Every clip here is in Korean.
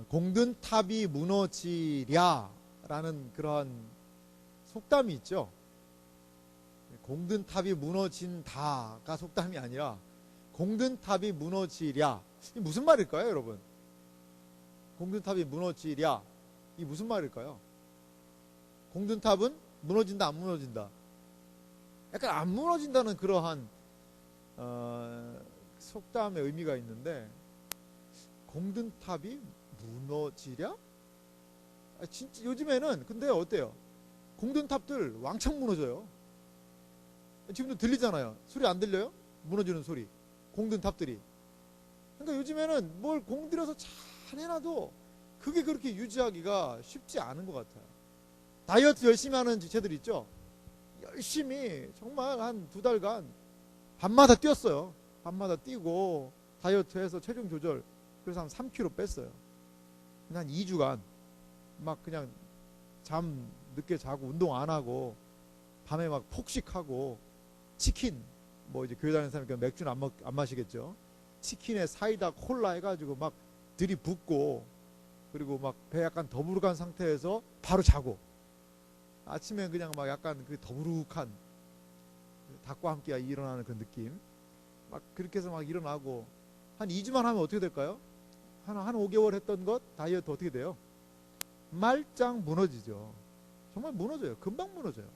공든탑이 무너지랴라는 그러한 속담이 있죠. 공든탑이 무너진다가 속담이 아니라 공든탑이 무너지랴. 이게 무슨 말일까요, 여러분? 공든탑이 무너지랴. 이 무슨 말일까요? 공든탑은 무너진다, 안 무너진다? 약간 안 무너진다는 그러한 속담의 의미가 있는데, 공든탑이 무너지랴? 진짜 요즘에는 근데 어때요? 공든탑들 왕창 무너져요. 지금도 들리잖아요. 소리 안 들려요? 무너지는 소리. 공든탑들이. 그러니까 요즘에는 뭘 공들여서 잘 해놔도 그게 그렇게 유지하기가 쉽지 않은 것 같아요. 다이어트 열심히 하는 지체들 있죠? 열심히 정말 한 2달간 밤마다 뛰었어요. 밤마다 뛰고 다이어트해서 체중 조절, 그래서 한 3kg 뺐어요. 한 2주간 막 그냥 잠 늦게 자고 운동 안 하고 밤에 막 폭식하고 치킨, 뭐 이제 교회 다니는 사람이니까 맥주는 안 마시겠죠. 치킨에 사이다 콜라 해가지고 막 들이붓고, 그리고 막 배 약간 더부룩한 상태에서 바로 자고, 아침에 그냥 막 약간 그 더부룩한 닭과 함께 일어나는 그 느낌, 막 그렇게 해서 막 일어나고 한 2주만 하면 어떻게 될까요? 한 5개월 했던 것 다이어트 어떻게 돼요? 말짱 무너지죠. 정말 무너져요. 금방 무너져요.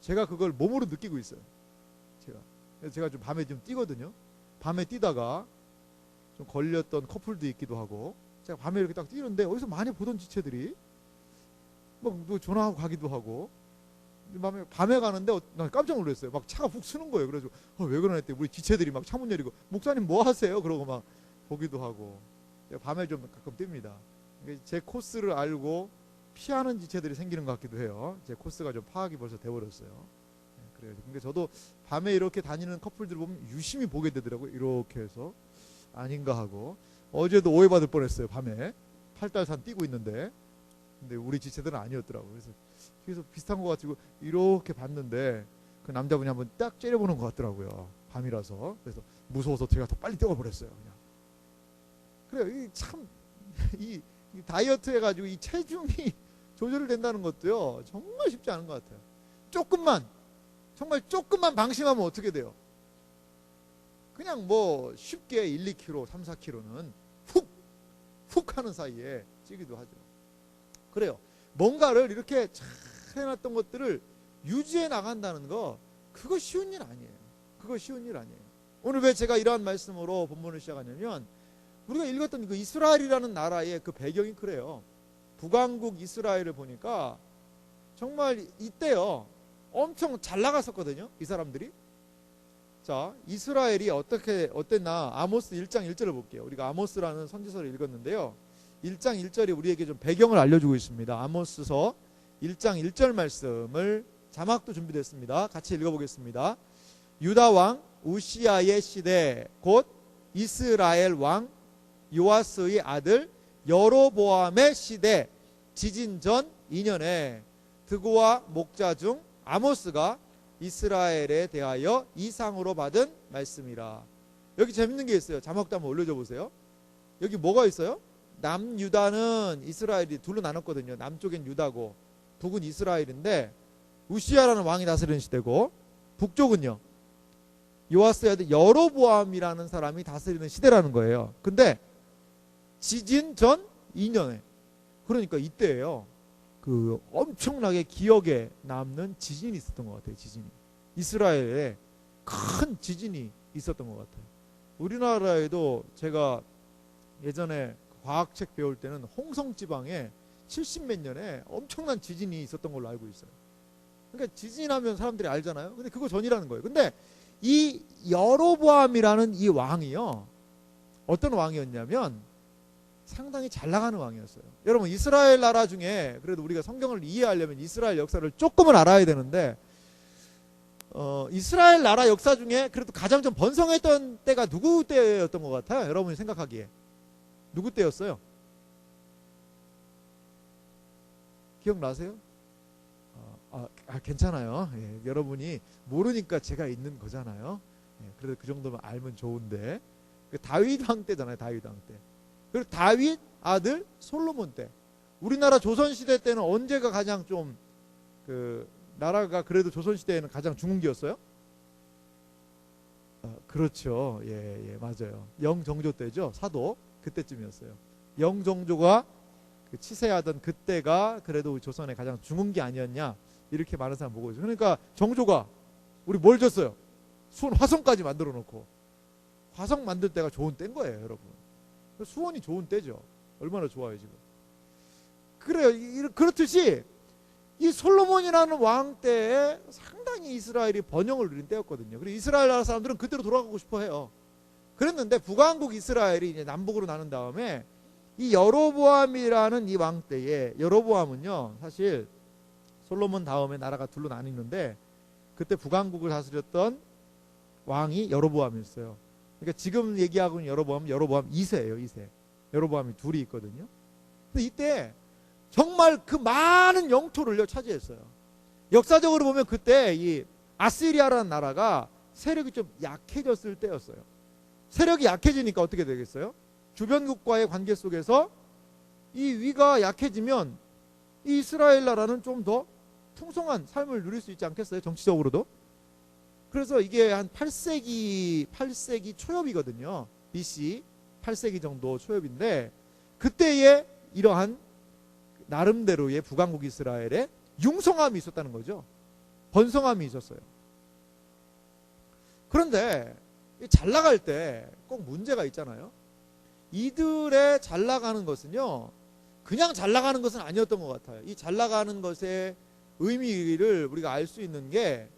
제가 그걸 몸으로 느끼고 있어요. 제가 좀 밤에 좀 뛰거든요. 밤에 뛰다가 좀 걸렸던 커플도 있기도 하고, 제가 밤에 이렇게 딱 뛰는데 어디서 많이 보던 지체들이 뭐 전화하고 가기도 하고, 밤에 가는데 난 깜짝 놀랐어요. 막 차가 훅 쓰는 거예요. 그래서 왜 그러나 했더니 우리 지체들이 막 창문 열리고, 목사님 뭐 하세요? 그러고 막 보기도 하고. 밤에 좀 가끔 뜁니다. 제 코스를 알고 피하는 지체들이 생기는 것 같기도 해요. 제 코스가 좀 파악이 벌써 돼버렸어요. 그래요. 근데 저도 밤에 이렇게 다니는 커플들 보면 유심히 보게 되더라고요. 이렇게 해서 아닌가 하고. 어제도 오해받을 뻔했어요. 밤에 팔달산 뛰고 있는데, 근데 우리 지체들은 아니었더라고요. 그래서 뒤에서 비슷한 것 같고 이렇게 봤는데 그 남자분이 한번 딱 째려보는 것 같더라고요. 밤이라서. 그래서 무서워서 제가 더 빨리 뛰어버렸어요. 그냥. 그래요. 이 다이어트 해가지고 이 체중이 조절이 된다는 것도요, 정말 쉽지 않은 것 같아요. 정말 조금만 방심하면 어떻게 돼요? 그냥 뭐 쉽게 1, 2kg, 3, 4kg는 훅 하는 사이에 찌기도 하죠. 그래요. 뭔가를 이렇게 잘 해놨던 것들을 유지해 나간다는 거, 그거 쉬운 일 아니에요. 그거 쉬운 일 아니에요. 오늘 왜 제가 이러한 말씀으로 본문을 시작하냐면, 우리가 읽었던 그 이스라엘이라는 나라의 그 배경이 그래요. 북왕국 이스라엘을 보니까 정말 이때요, 엄청 잘 나갔었거든요, 이 사람들이. 자, 이스라엘이 어땠나, 아모스 1장 1절을 볼게요. 우리가 아모스라는 선지서를 읽었는데요, 1장 1절이 우리에게 좀 배경을 알려주고 있습니다. 아모스서 1장 1절 말씀을, 자막도 준비됐습니다. 같이 읽어보겠습니다. 유다 왕 우시아의 시대, 곧 이스라엘 왕 요아스의 아들 여로보암의 시대, 지진 전 2년에 드고와 목자 중 아모스가 이스라엘에 대하여 이상으로 받은 말씀이라. 여기 재밌는 게 있어요. 자막도 한번 올려줘 보세요. 여기 뭐가 있어요? 남유다는 이스라엘이 둘로 나눴거든요. 남쪽엔 유다고 북은 이스라엘인데, 우시아라는 왕이 다스리는 시대고, 북쪽은요, 요아스의 아들 여로보암이라는 사람이 다스리는 시대라는 거예요. 근데 지진 전 2년에, 그러니까 이때예요, 그 엄청나게 기억에 남는 지진이 있었던 것 같아요. 지진이, 이스라엘에 큰 지진이 있었던 것 같아요. 우리나라에도 제가 예전에 과학책 배울 때는 홍성 지방에 70몇 년에 엄청난 지진이 있었던 걸로 알고 있어요. 그러니까 지진하면 사람들이 알잖아요. 근데 그거 전이라는 거예요. 근데 이 여로보암이라는 이 왕이요, 어떤 왕이었냐면 상당히 잘 나가는 왕이었어요. 여러분, 이스라엘 나라 중에 그래도 우리가 성경을 이해하려면 이스라엘 역사를 조금은 알아야 되는데, 이스라엘 나라 역사 중에 그래도 가장 좀 번성했던 때가 누구 때였던 것 같아요? 여러분이 생각하기에 누구 때였어요? 기억나세요? 괜찮아요. 예, 여러분이 모르니까 제가 있는 거잖아요. 예, 그래도 그 정도면 알면 좋은데, 다윗 왕 때잖아요. 다윗 왕 때. 그리고 다윗 아들 솔로몬 때. 우리나라 조선시대 때는 언제가 가장 좀 나라가 그래도 조선시대에는 가장 중흥기였어요? 그렇죠. 예, 맞아요. 영정조 때죠. 사도 그때쯤이었어요. 영정조가 치세하던 그때가 그래도 조선의 가장 중흥기 아니었냐, 이렇게 많은 사람 보고 있어요. 그러니까 정조가 우리 뭘 줬어요? 수원 화성까지 만들어 놓고, 화성 만들 때가 좋은 때인 거예요, 여러분. 수원이 좋은 때죠. 얼마나 좋아요 지금. 그래요. 그렇듯이 이 솔로몬이라는 왕 때에 상당히 이스라엘이 번영을 누린 때였거든요. 그리고 이스라엘 나라 사람들은 그때로 돌아가고 싶어 해요. 그랬는데 북왕국 이스라엘이 이제 남북으로 나눈 다음에 이 여로보암이라는 이 왕 때에, 여로보암은요 사실 솔로몬 다음에 나라가 둘로 나뉘는데 그때 북왕국을 다스렸던 왕이 여로보암이었어요. 그러니까 지금 얘기하고 있는 여로보암 2세예요. 2세. 여로보암이 둘이 있거든요. 근데 이때 정말 그 많은 영토를요 차지했어요. 역사적으로 보면 그때 이 아시리아라는 나라가 세력이 좀 약해졌을 때였어요. 세력이 약해지니까 어떻게 되겠어요? 주변국과의 관계 속에서 이 위가 약해지면 이 이스라엘 나라는 좀 더 풍성한 삶을 누릴 수 있지 않겠어요? 정치적으로도. 그래서 이게 한 8세기 초엽이거든요. BC 8세기 정도 초엽인데 그때에 이러한 나름대로의 북왕국 이스라엘에 융성함이 있었다는 거죠. 번성함이 있었어요. 그런데 잘 나갈 때 꼭 문제가 있잖아요. 이들의 잘 나가는 것은요 그냥 잘 나가는 것은 아니었던 것 같아요. 이 잘 나가는 것의 의미를 우리가 알 수 있는 게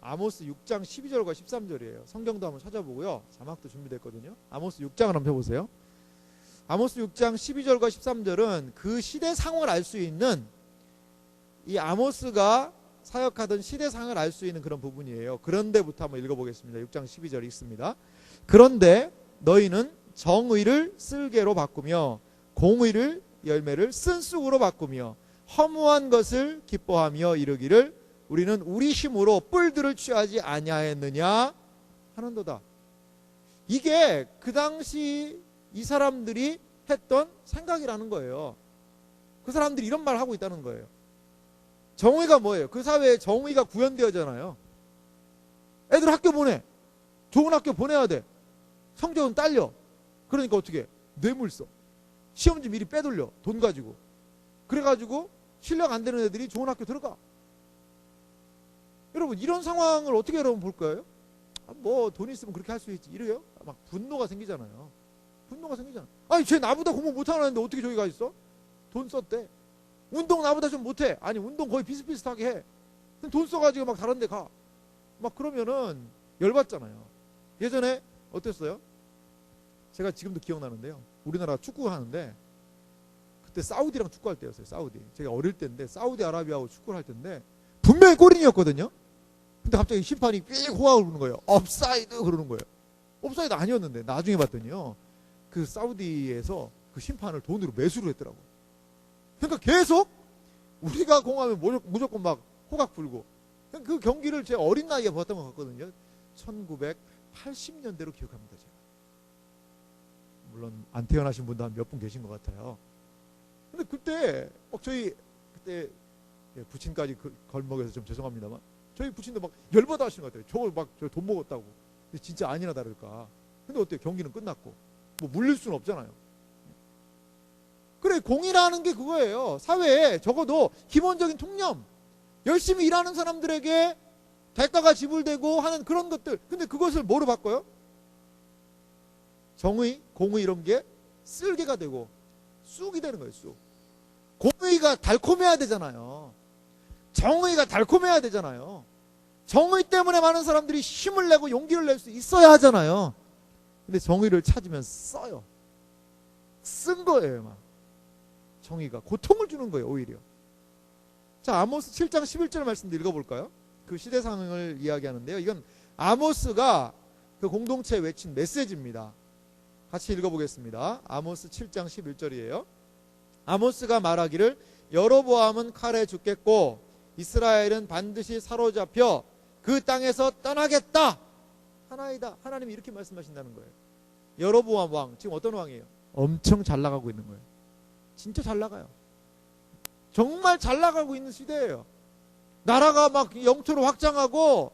아모스 6장 12절과 13절이에요. 성경도 한번 찾아보고요. 자막도 준비됐거든요. 아모스 6장을 한번 펴보세요. 아모스 6장 12절과 13절은 그 시대 상황을 알 수 있는, 이 아모스가 사역하던 시대 상황을 알 수 있는 그런 부분이에요. 그런데부터 한번 읽어보겠습니다. 6장 12절 읽습니다. 그런데 너희는 정의를 쓸개로 바꾸며 공의를 열매를 쓴쑥으로 바꾸며 허무한 것을 기뻐하며 이르기를 우리는 우리 힘으로 뿔들을 취하지 아니하였느냐 하는도다. 이게 그 당시 이 사람들이 했던 생각이라는 거예요. 그 사람들이 이런 말을 하고 있다는 거예요. 정의가 뭐예요? 그 사회에 정의가 구현되어잖아요. 애들 학교 보내. 좋은 학교 보내야 돼. 성적은 딸려. 그러니까 어떻게? 뇌물 써. 시험지 미리 빼돌려. 돈 가지고. 그래가지고 실력 안 되는 애들이 좋은 학교 들어가. 여러분 이런 상황을 어떻게 여러분 볼 거예요? 뭐 돈 있으면 그렇게 할 수 있지. 이래요? 막 분노가 생기잖아요. 분노가 생기잖아. 아니 쟤 나보다 공부 못하는 애인데 어떻게 저기 가 있어? 돈 썼대. 운동 나보다 좀 못해. 아니 운동 거의 비슷비슷하게 해. 돈 써가지고 막 다른 데 가. 막 그러면은 열받잖아요. 예전에 어땠어요? 제가 지금도 기억나는데요. 우리나라 축구 하는데 그때 사우디랑 축구할 때였어요. 사우디. 제가 어릴 때인데 사우디아라비아하고 축구를 할 때인데 분명히 골인이었거든요. 근데 갑자기 심판이 삐 호각을 부르는 거예요. 업사이드 그러는 거예요. 업사이드 아니었는데 나중에 봤더니요. 그 사우디에서 그 심판을 돈으로 매수를 했더라고. 그러니까 계속 우리가 공하면 무조건 막 호각 불고. 그 경기를 제 어린 나이에 봤던 것 같거든요. 1980년대로 기억합니다. 제가. 물론 안 태어나신 분도 한 몇 분 계신 것 같아요. 근데 그때 저희 그때 부친까지 걸먹여서 좀 죄송합니다만 저희 부친도 막 열받아 하시는 것 같아요. 저걸 막 돈 먹었다고. 근데 진짜 아니나 다를까. 근데 어때요? 경기는 끝났고 뭐 물릴 수는 없잖아요. 그래 공이라는 게 그거예요. 사회에 적어도 기본적인 통념, 열심히 일하는 사람들에게 대가가 지불되고 하는 그런 것들. 근데 그것을 뭐로 바꿔요? 정의, 공의 이런 게 쓸개가 되고 쑥이 되는 거예요. 쑥. 공의가 달콤해야 되잖아요. 정의가 달콤해야 되잖아요. 정의 때문에 많은 사람들이 힘을 내고 용기를 낼 수 있어야 하잖아요. 근데 정의를 찾으면 써요. 쓴 거예요. 막. 정의가 고통을 주는 거예요. 오히려. 자, 아모스 7장 11절 말씀도 읽어볼까요? 그 시대 상황을 이야기하는데요. 이건 아모스가 그 공동체에 외친 메시지입니다. 같이 읽어보겠습니다. 아모스 7장 11절이에요. 아모스가 말하기를 여로보암은 칼에 죽겠고 이스라엘은 반드시 사로잡혀 그 땅에서 떠나겠다 하나이다. 하나님이 이렇게 말씀하신다는 거예요. 여로보암 왕, 지금 어떤 왕이에요? 엄청 잘 나가고 있는 거예요. 진짜 잘 나가요. 정말 잘 나가고 있는 시대예요. 나라가 막 영토로 확장하고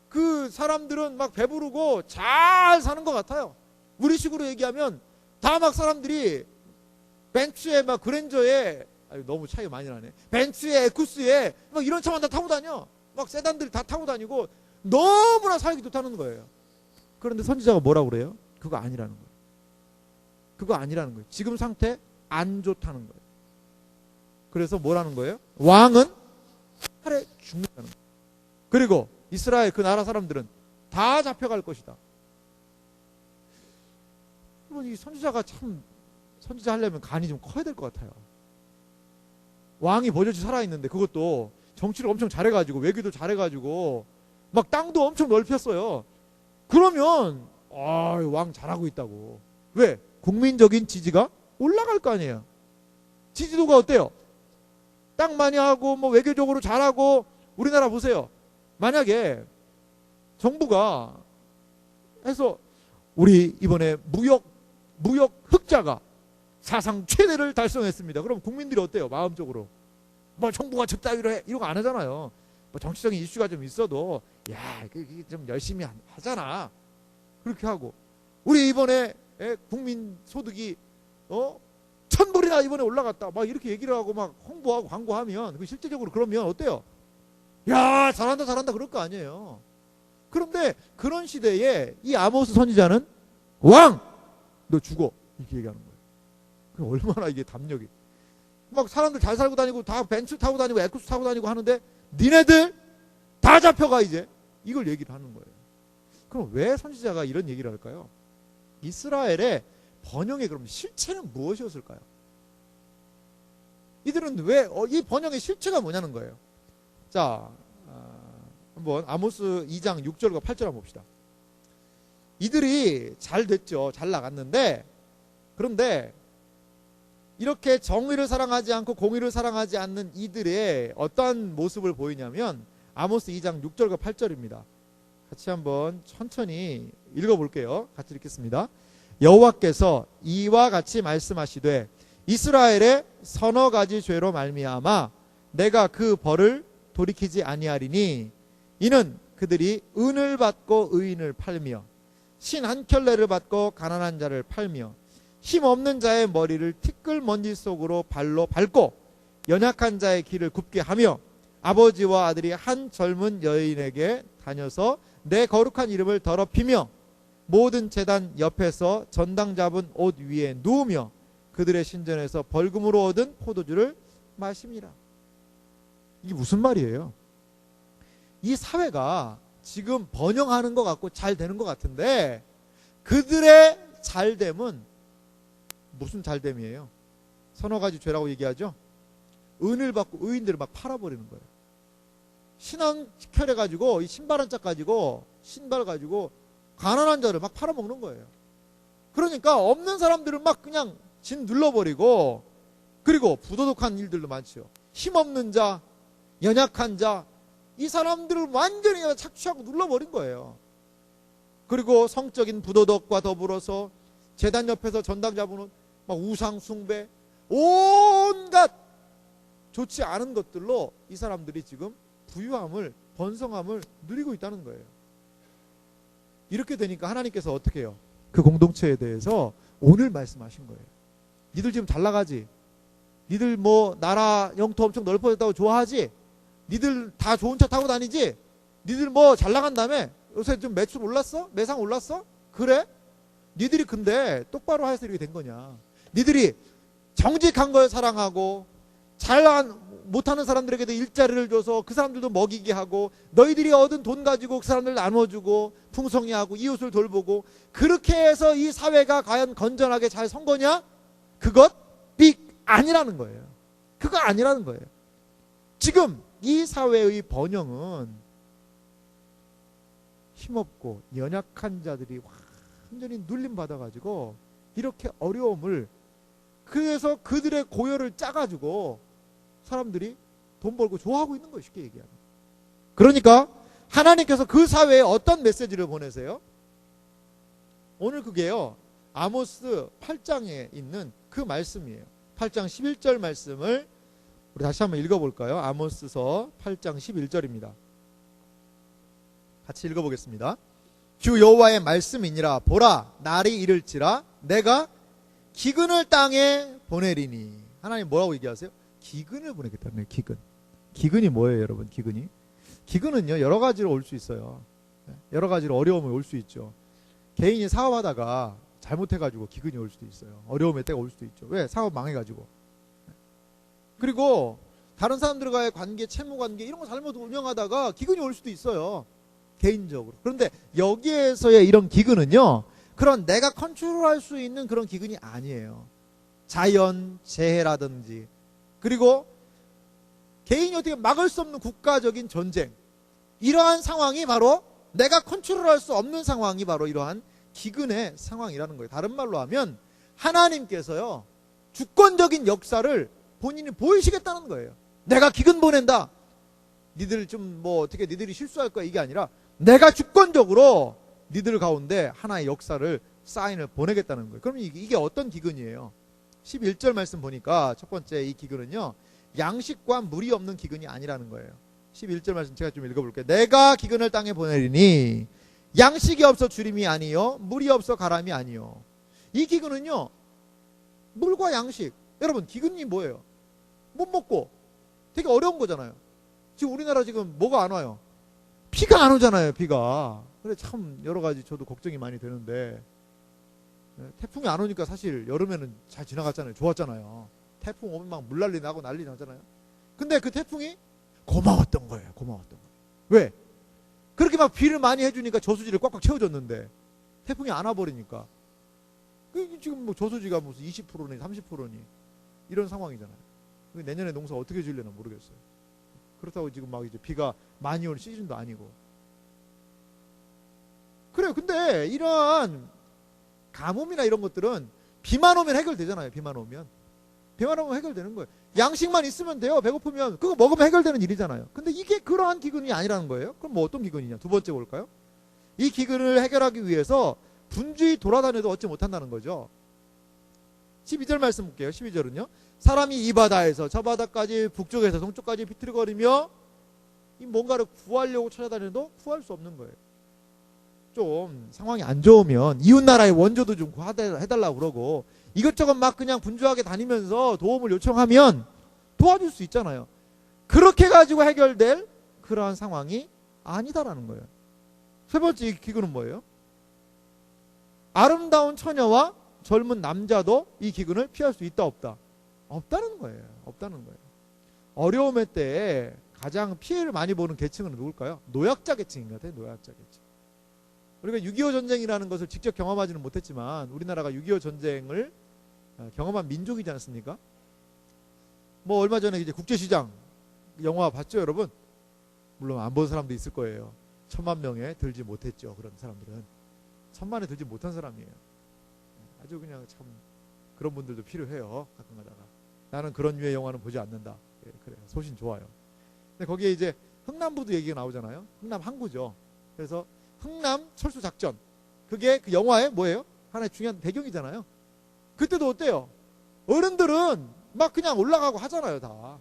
그 사람들은 막 배부르고 잘 사는 것 같아요. 우리식으로 얘기하면 다 막 사람들이 벤츠에 막 그랜저에 너무 차이가 많이 나네. 벤츠에 에쿠스에 막 이런 차만 다 타고 다녀. 막 세단들 다 타고 다니고 너무나 살기 좋다는 거예요. 그런데 선지자가 뭐라고 그래요? 그거 아니라는 거예요. 그거 아니라는 거예요. 지금 상태 안 좋다는 거예요. 그래서 뭐라는 거예요? 왕은 칼에 죽는다는 거예요. 그리고 이스라엘 그 나라 사람들은 다 잡혀갈 것이다. 이 선지자가 참 선지자 하려면 간이 좀 커야 될 것 같아요. 왕이 버젓이 살아있는데 그것도 정치를 엄청 잘해가지고 외교도 잘해가지고 막 땅도 엄청 넓혔어요. 그러면 왕 잘하고 있다고. 왜? 국민적인 지지가 올라갈 거 아니에요. 지지도가 어때요? 땅 많이 하고 뭐 외교적으로 잘하고. 우리나라 보세요. 만약에 정부가 해서 우리 이번에 무역 흑자가 사상 최대를 달성했습니다. 그럼 국민들이 어때요? 마음적으로 뭐 정부가 저따위로 해 이런 거 안 하잖아요. 뭐 정치적인 이슈가 좀 있어도 야 이게 좀 열심히 하잖아. 그렇게 하고 우리 이번에 국민 소득이 1,000불이나 이번에 올라갔다. 막 이렇게 얘기를 하고 막 홍보하고 광고하면 그 실제적으로 그러면 어때요? 야 잘한다 그럴 거 아니에요. 그런데 그런 시대에 이 아모스 선지자는 왕! 너 죽어. 이렇게 얘기하는 거예요. 그럼 얼마나 이게 담력이. 막 사람들 잘 살고 다니고 다 벤츠 타고 다니고 에쿠스 타고 다니고 하는데 니네들 다 잡혀가 이제. 이걸 얘기를 하는 거예요. 그럼 왜 선지자가 이런 얘기를 할까요? 이스라엘의 번영의 그럼 실체는 무엇이었을까요? 이들은 왜 이 번영의 실체가 뭐냐는 거예요. 자, 한번 아모스 2장 6절과 8절 한번 봅시다. 이들이 잘 됐죠. 잘 나갔는데 그런데 이렇게 정의를 사랑하지 않고 공의를 사랑하지 않는 이들의 어떠한 모습을 보이냐면 아모스 2장 6절과 8절입니다. 같이 한번 천천히 읽어볼게요. 같이 읽겠습니다. 여호와께서 이와 같이 말씀하시되 이스라엘의 서너 가지 죄로 말미암아 내가 그 벌을 돌이키지 아니하리니 이는 그들이 은을 받고 의인을 팔며 신 한 켤레를 받고 가난한 자를 팔며 힘없는 자의 머리를 티끌 먼지 속으로 발로 밟고 연약한 자의 길을 굽게 하며 아버지와 아들이 한 젊은 여인에게 다녀서 내 거룩한 이름을 더럽히며 모든 제단 옆에서 전당 잡은 옷 위에 누우며 그들의 신전에서 벌금으로 얻은 포도주를 마십니다. 이게 무슨 말이에요? 이 사회가 지금 번영하는 것 같고 잘 되는 것 같은데 그들의 잘됨은 무슨 잘됨이에요? 서너 가지 죄라고 얘기하죠. 은을 받고 의인들을 막 팔아버리는 거예요. 신앙 혈해가지고 이 신발 한 짝 가지고 신발 가지고 가난한 자를 막 팔아먹는 거예요. 그러니까 없는 사람들은 막 그냥 진 눌러버리고 그리고 부도덕한 일들도 많죠. 힘없는 자, 연약한 자 이 사람들을 완전히 착취하고 눌러버린 거예요. 그리고 성적인 부도덕과 더불어서 제단 옆에서 전당 잡으는 막 우상 숭배 온갖 좋지 않은 것들로 이 사람들이 지금 부유함을 번성함을 누리고 있다는 거예요. 이렇게 되니까 하나님께서 어떻게 해요? 그 공동체에 대해서 오늘 말씀하신 거예요. 니들 지금 잘 나가지? 니들 뭐 나라 영토 엄청 넓어졌다고 좋아하지? 니들 다 좋은 차 타고 다니지? 니들 뭐 잘 나간다며? 요새 좀 매출 올랐어? 매상 올랐어? 그래? 니들이 근데 똑바로 해서 이렇게 된 거냐? 니들이 정직한 걸 사랑하고 못하는 사람들에게도 일자리를 줘서 그 사람들도 먹이게 하고 너희들이 얻은 돈 가지고 그 사람들 나눠주고 풍성히하고 이웃을 돌보고 그렇게 해서 이 사회가 과연 건전하게 잘 선 거냐? 그것 아니라는 거예요. 그거 아니라는 거예요. 지금 이 사회의 번영은 힘없고 연약한 자들이 완전히 눌림받아가지고 이렇게 어려움을 그래서 그들의 고열을 짜가지고 사람들이 돈 벌고 좋아하고 있는 거예요. 쉽게 얘기하면. 그러니까 하나님께서 그 사회에 어떤 메시지를 보내세요? 오늘 그게요. 아모스 8장에 있는 그 말씀이에요. 8장 11절 말씀을 우리 다시 한번 읽어볼까요? 아모스서 8장 11절입니다. 같이 읽어보겠습니다. 주 여호와의 말씀이니라. 보라, 날이 이를지라 내가 기근을 땅에 보내리니. 하나님 뭐라고 얘기하세요? 기근을 보내겠다는 기근. 기근이 뭐예요, 여러분? 기근은요, 여러 가지로 올 수 있어요. 여러 가지로 어려움이 올 수 있죠. 개인이 사업하다가 잘못해가지고 기근이 올 수도 있어요. 어려움의 때가 올 수도 있죠. 왜? 사업 망해가지고. 그리고 다른 사람들과의 관계, 채무 관계 이런 거 잘못 운영하다가 기근이 올 수도 있어요. 개인적으로. 그런데 여기에서의 이런 기근은요, 그런 내가 컨트롤할 수 있는 그런 기근이 아니에요. 자연, 재해라든지, 그리고 개인이 어떻게 막을 수 없는 국가적인 전쟁, 이러한 상황이 바로 내가 컨트롤할 수 없는 상황이 바로 이러한 기근의 상황이라는 거예요. 다른 말로 하면 하나님께서요, 주권적인 역사를 본인이 보이시겠다는 거예요. 내가 기근 보낸다. 니들 좀 뭐 어떻게 니들이 실수할 거야, 이게 아니라 내가 주권적으로 니들 가운데 하나의 역사를, 사인을 보내겠다는 거예요. 그럼 이게 어떤 기근이에요? 11절 말씀 보니까 첫 번째 이 기근은요, 양식과 물이 없는 기근이 아니라는 거예요. 11절 말씀 제가 좀 읽어볼게요. 내가 기근을 땅에 보내리니 양식이 없어 주림이 아니요 물이 없어 가람이 아니요. 이 기근은요, 물과 양식. 여러분, 기근이 뭐예요? 못 먹고 되게 어려운 거잖아요. 지금 우리나라 지금 뭐가 안 와요? 비가 안 오잖아요, 비가. 그래 참 여러 가지 저도 걱정이 많이 되는데, 태풍이 안 오니까 사실 여름에는 잘 지나갔잖아요. 좋았잖아요. 태풍 오면 막 물난리 나고 난리 나잖아요. 근데 그 태풍이 고마웠던 거예요. 고마웠던 거예요. 왜? 그렇게 막 비를 많이 해주니까 저수지를 꽉꽉 채워줬는데 태풍이 안 와버리니까 지금 뭐 저수지가 무슨 20%니 30%니 이런 상황이잖아요. 내년에 농사 어떻게 지으려나 모르겠어요. 그렇다고 지금 막 이제 비가 많이 올 시즌도 아니고. 그래요. 근데 이러한 가뭄이나 이런 것들은 비만 오면 해결되잖아요. 비만 오면 해결되는 거예요. 양식만 있으면 돼요. 배고프면 그거 먹으면 해결되는 일이잖아요. 근데 이게 그러한 기근이 아니라는 거예요. 그럼 뭐 어떤 기근이냐? 두 번째 볼까요? 이 기근을 해결하기 위해서 분주히 돌아다녀도 얻지 못한다는 거죠. 12절 말씀 볼게요. 12절은요. 사람이 이 바다에서 저 바다까지, 북쪽에서 동쪽까지 비틀거리며 이 뭔가를 구하려고 찾아다녀도 구할 수 없는 거예요. 좀 상황이 안 좋으면 이웃나라의 원조도 좀 해달라고 그러고 이것저것 막 그냥 분주하게 다니면서 도움을 요청하면 도와줄 수 있잖아요. 그렇게 가지고 해결될 그러한 상황이 아니다라는 거예요. 세 번째 기근은 뭐예요? 아름다운 처녀와 젊은 남자도 이 기근을 피할 수 있다 없다? 없다는 거예요. 없다는 거예요. 어려움의 때에 가장 피해를 많이 보는 계층은 누굴까요? 노약자 계층인 것 같아요. 노약자 계층. 우리가 6.25 전쟁이라는 것을 직접 경험하지는 못했지만 우리나라가 6.25 전쟁을 경험한 민족이지 않습니까? 뭐 얼마 전에 이제 국제시장 영화 봤죠, 여러분? 물론 안 본 사람도 있을 거예요. 1000만 명에 들지 못했죠. 그런 사람들은 1000만에 들지 못한 사람이에요. 아주 그냥 참 그런 분들도 필요해요. 가끔 가다가 나는 그런 류의 영화는 보지 않는다. 예, 그래요. 소신 좋아요. 근데 거기에 이제 흥남부도 얘기가 나오잖아요. 흥남 항구죠. 그래서 흥남 철수 작전, 그게 그 영화의 뭐예요? 하나의 중요한 배경이잖아요. 그때도 어때요? 어른들은 막 그냥 올라가고 하잖아요, 다.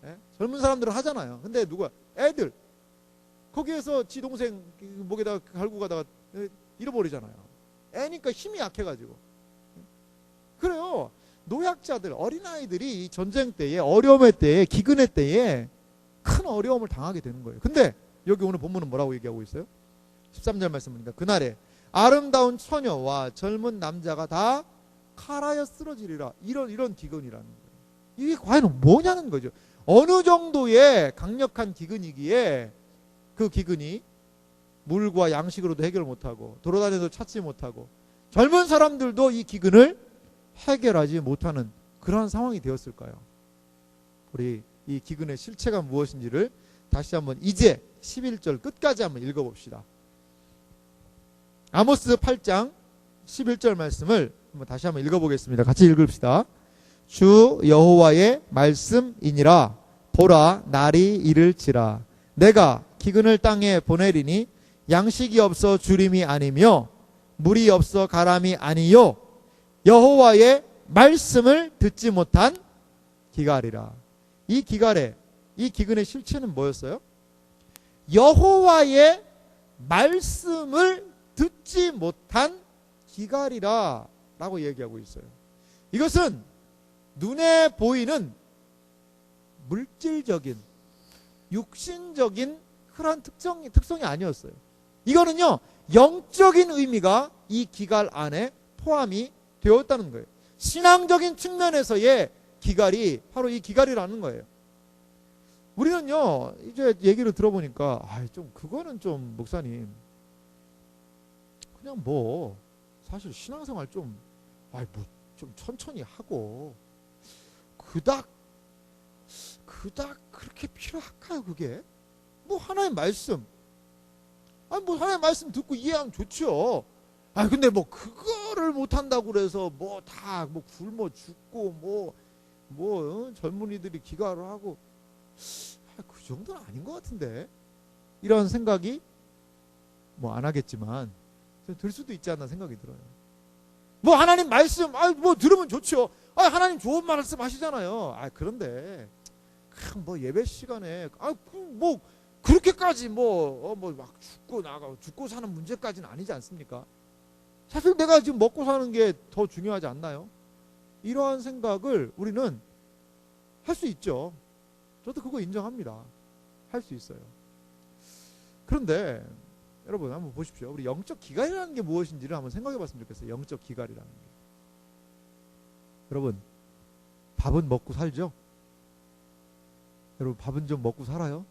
예? 젊은 사람들은 하잖아요. 근데 누가? 애들. 거기에서 지 동생 목에다가 갈고 가다가 잃어버리잖아요. 애니까 힘이 약해가지고. 그래요. 노약자들, 어린아이들이 이 전쟁 때에, 어려움의 때에, 기근의 때에 큰 어려움을 당하게 되는 거예요. 근데 여기 오늘 본문은 뭐라고 얘기하고 있어요? 13절 말씀 보니까 그날에 아름다운 처녀와 젊은 남자가 다 칼하여 쓰러지리라. 이런 기근이라는 거예요. 이게 과연 뭐냐는 거죠. 어느 정도의 강력한 기근이기에 그 기근이 물과 양식으로도 해결 못하고 돌아다녀도 찾지 못하고 젊은 사람들도 이 기근을 해결하지 못하는 그러한 상황이 되었을까요? 우리 이 기근의 실체가 무엇인지를 다시 한번 이제 11절 끝까지 한번 읽어봅시다. 아모스 8장 11절 말씀을 한번 다시 한번 읽어보겠습니다. 같이 읽읍시다. 주 여호와의 말씀이니라. 보라, 날이 이를지라. 내가 기근을 땅에 보내리니 양식이 없어 주림이 아니며 물이 없어 가람이 아니요 여호와의 말씀을 듣지 못한 기갈이라. 이 기갈의, 이 기근의 실체는 뭐였어요? 여호와의 말씀을 듣지 못한 기갈이라 라고 얘기하고 있어요. 이것은 눈에 보이는 물질적인, 육신적인 그런 특성이 아니었어요. 이거는요, 영적인 의미가 이 기갈 안에 포함이 되었다는 거예요. 신앙적인 측면에서의 기갈이 바로 이 기갈이라는 거예요. 우리는요, 이제 얘기를 들어보니까, 좀, 그거는 좀, 목사님, 그냥 뭐, 사실 신앙생활 좀, 좀 천천히 하고, 그닥 그렇게 필요할까요, 그게? 뭐, 하나의 말씀. 뭐, 하나의 말씀 듣고 이해하면 좋죠. 근데 뭐, 그거를 못한다고 그래서, 뭐, 다, 뭐, 굶어 죽고, 젊은이들이 기갈을 하고, 그 정도는 아닌 것 같은데. 이런 생각이, 뭐, 안 하겠지만, 들 수도 있지 않나 생각이 들어요. 뭐, 하나님 말씀, 뭐, 들으면 좋죠. 하나님 좋은 말씀 하시잖아요. 그런데, 뭐, 예배 시간에, 뭐, 그렇게까지 막 죽고 사는 문제까지는 아니지 않습니까? 사실 내가 지금 먹고 사는 게 더 중요하지 않나요? 이러한 생각을 우리는 할 수 있죠. 저도 그거 인정합니다. 할 수 있어요. 그런데 여러분 한번 보십시오. 우리 영적 기갈이라는 게 무엇인지를 한번 생각해 봤으면 좋겠어요. 영적 기갈이라는 게. 여러분, 밥은 먹고 살죠? 여러분, 밥은 좀 먹고 살아요?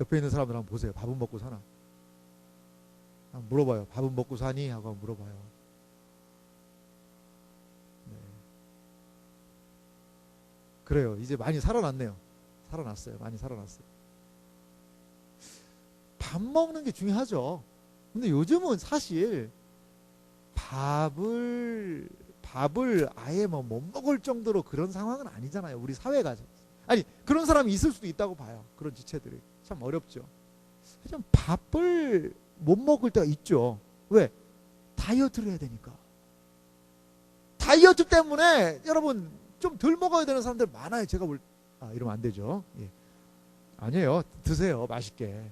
옆에 있는 사람들 한번 보세요. 밥은 먹고 사나? 한번 물어봐요. 밥은 먹고 사니? 하고 한번 물어봐요. 네. 그래요. 이제 많이 살아났네요. 살아났어요. 많이 살아났어요. 밥 먹는 게 중요하죠. 근데 요즘은 사실 밥을 아예 뭐 못 먹을 정도로 그런 상황은 아니잖아요. 우리 사회가. 그런 사람이 있을 수도 있다고 봐요. 그런 지체들이. 참 어렵죠. 좀 밥을 못 먹을 때가 있죠. 왜? 다이어트를 해야 되니까. 다이어트 때문에 여러분 좀 덜 먹어야 되는 사람들 많아요. 제가 이러면 안 되죠. 예. 아니에요. 드세요. 맛있게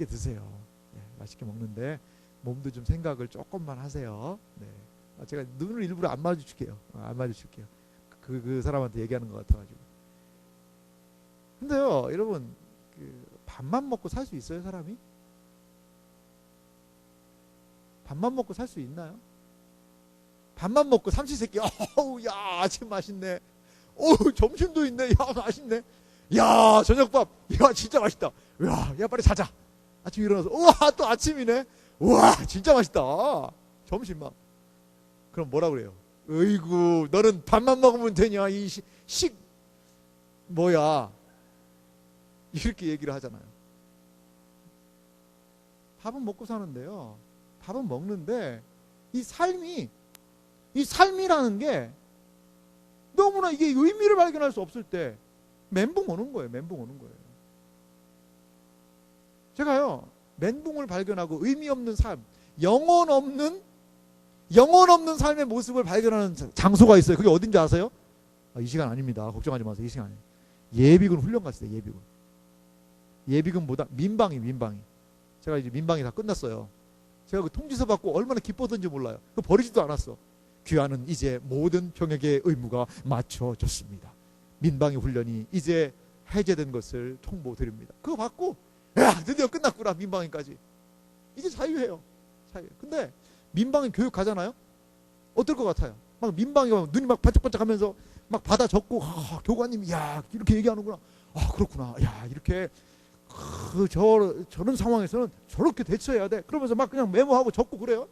드세요. 예, 맛있게 먹는데 몸도 좀 생각을 조금만 하세요. 네. 제가 눈을 일부러 안 마주칠게요. 안 마주칠게요. 그 사람한테 얘기하는 것 같아가지고. 근데요, 여러분, 밥만 먹고 살 수 있어요, 사람이? 밥만 먹고 살 수 있나요? 밥만 먹고 삼시세끼, 야, 아침 맛있네. 점심도 있네. 야, 맛있네. 야, 저녁밥. 야, 진짜 맛있다. 야, 빨리 자자. 아침 일어나서, 또 아침이네. 우와, 진짜 맛있다. 점심만. 그럼 뭐라 그래요? 어이구, 너는 밥만 먹으면 되냐? 뭐야? 이렇게 얘기를 하잖아요. 밥은 먹고 사는데요. 밥은 먹는데 이 삶이라는 게 너무나 이게 의미를 발견할 수 없을 때 멘붕 오는 거예요. 제가요, 멘붕을 발견하고 의미 없는 삶, 영혼 없는 삶의 모습을 발견하는 장소가 있어요. 그게 어딘지 아세요? 이 시간 아닙니다. 걱정하지 마세요. 이 시간 아니에요. 예비군 훈련 갔어요. 예비군보다 민방위. 제가 이제 민방위 다 끝났어요. 제가 그 통지서 받고 얼마나 기뻤던지 몰라요. 그거 버리지도 않았어. 귀하는 이제 모든 병역의 의무가 마쳐졌습니다. 민방위 훈련이 이제 해제된 것을 통보드립니다. 그거 받고, 드디어 끝났구나. 민방위까지. 이제 자유해요. 근데 민방위 교육 가잖아요. 어떨 것 같아요? 막 민방위 가면 눈이 막 반짝반짝 하면서 막 받아 적고, 교관님이, 이렇게 얘기하는구나. 그렇구나. 이렇게, 저런 상황에서는 저렇게 대처해야 돼. 그러면서 막 그냥 메모하고 적고 그래요.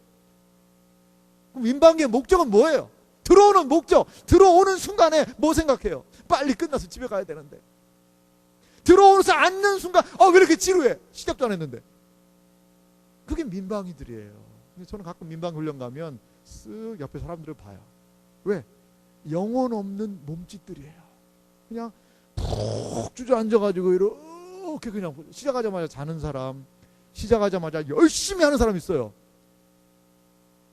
그럼 민방위의 목적은 뭐예요? 들어오는 목적. 들어오는 순간에 뭐 생각해요? 빨리 끝나서 집에 가야 되는데. 들어오면서 앉는 순간, 왜 이렇게 지루해? 시작도 안 했는데. 그게 민방위들이에요. 저는 가끔 민방위 훈련 가면 쓱 옆에 사람들을 봐요. 왜? 영혼 없는 몸짓들이에요. 그냥 푹 주저앉아가지고 이렇게 그냥 시작하자마자 자는 사람, 시작하자마자 열심히 하는 사람이 있어요.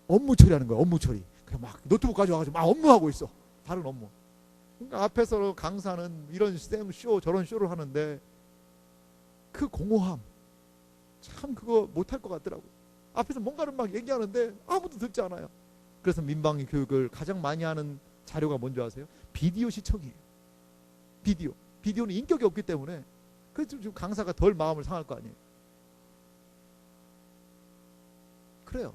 업무 처리하는 거야. 업무 처리. 그냥 막 노트북 가져와가지고 막 업무하고 있어. 다른 업무. 그러니까 앞에서 강사는 이런 쇼 저런 쇼를 하는데 그 공허함 참 그거 못할 것 같더라고요. 앞에서 뭔가를 막 얘기하는데 아무도 듣지 않아요. 그래서 민방위 교육을 가장 많이 하는 자료가 뭔지 아세요? 비디오 시청이에요. 비디오는 인격이 없기 때문에 그래서 지금 강사가 덜 마음을 상할 거 아니에요. 그래요.